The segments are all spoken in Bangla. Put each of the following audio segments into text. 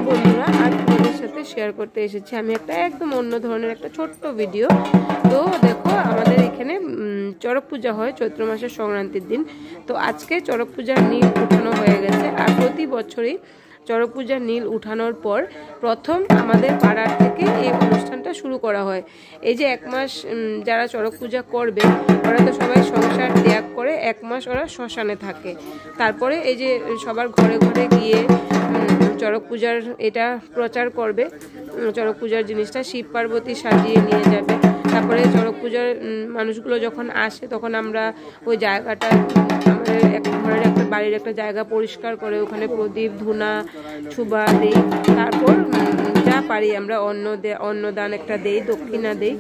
বন্ধুরা, আর তোমাদের সাথে শেয়ার করতে এসেছি আমি একটা একদম অন্য ধরনের একটা ছোট্ট ভিডিও। তো দেখো, আমাদের এখানে চড়ক পূজা হয় চৈত্র মাসের সংক্রান্তির দিন। তো আজকে চড়ক পূজার নীল উঠানো হয়ে গেছে, আর প্রতি বছরই চড়ক পূজার নীল উঠানোর পর প্রথম আমাদের পাড়ার থেকে এই অনুষ্ঠানটা শুরু করা হয়। এই যে 1 মাস যারা চড়ক পূজা করবে ওরা তো সবাই সংসার ত্যাগ করে 1 মাস ওরা শ্মশানে থাকে। তারপরে এই যে সবার ঘরে ঘরে গিয়ে চড়ক পূজার এটা প্রচার করবে, চড়ক পূজার জিনিসটা শিব পার্বতী সাজিয়ে নিয়ে যাবে। তারপরে চড়ক পূজার মানুষগুলো যখন আসে তখন আমরা ওই জায়গাটা, আমাদের ঘরের একটা বাড়ির একটা জায়গা পরিষ্কার করে ওখানে প্রদীপ ধুনা ছুবা দেই। তারপর যা পারি আমরা অন্নদান একটা দেই, দক্ষিণা দেই,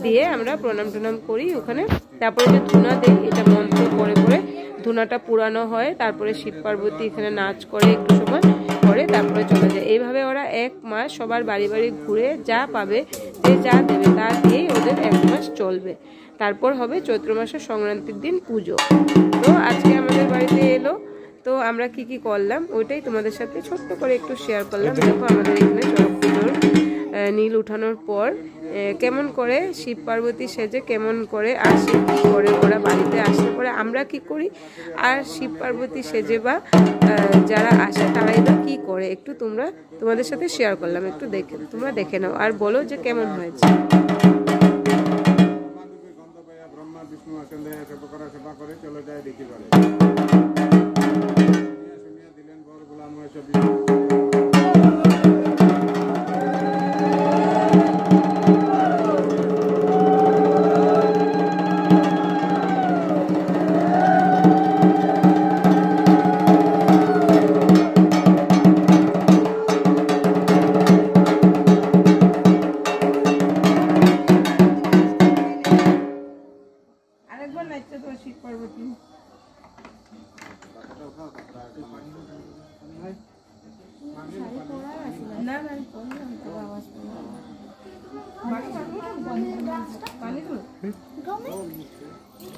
দিয়ে আমরা প্রণাম টনাম করি ওখানে। তারপরে যে ধুনা দেই এটা মন্ত্র করে করে ধুনাটা পুরানো হয়। তারপরে শিব পার্বতী এখানে নাচ করে একটু সময় পরে তারপরে চলে যায়। এইভাবে ওরা 1 মাস সবার বাড়ি বাড়ি ঘুরে যা পাবে, যে যা দেবে তা দিয়েই ওদের 1 মাস চলবে। তারপর হবে চৈত্র মাসের সংক্রান্তির দিন পুজো। তো আজকে আমাদের বাড়িতে এলো, তো আমরা কি কি করলাম ওইটাই তোমাদের সাথে ছোট্ট করে একটু শেয়ার করলাম। দেখো আমাদের এখানে চড়ক পুজোর নীল উঠানোর পর কেমন করে শিব পার্বতী সেজে কেমন করে আসে, কি করে ওরা বাড়িতে আসলে পরে আমরা কি করি, আর শিব পার্বতী সেজে বা যারা আসে তারাই বা কি করে, একটু তোমাদের সাথে শেয়ার করলাম। একটু তোমরা দেখে নাও আর বলো যে কেমন হয়েছে।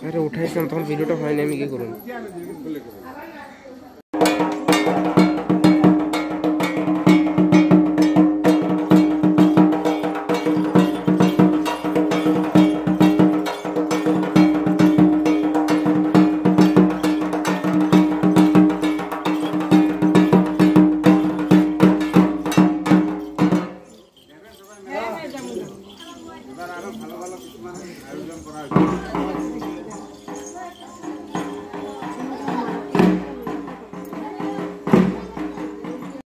আরে উঠাইছিলাম তখন ভিডিওটা হয়নি, আমি কি করুন।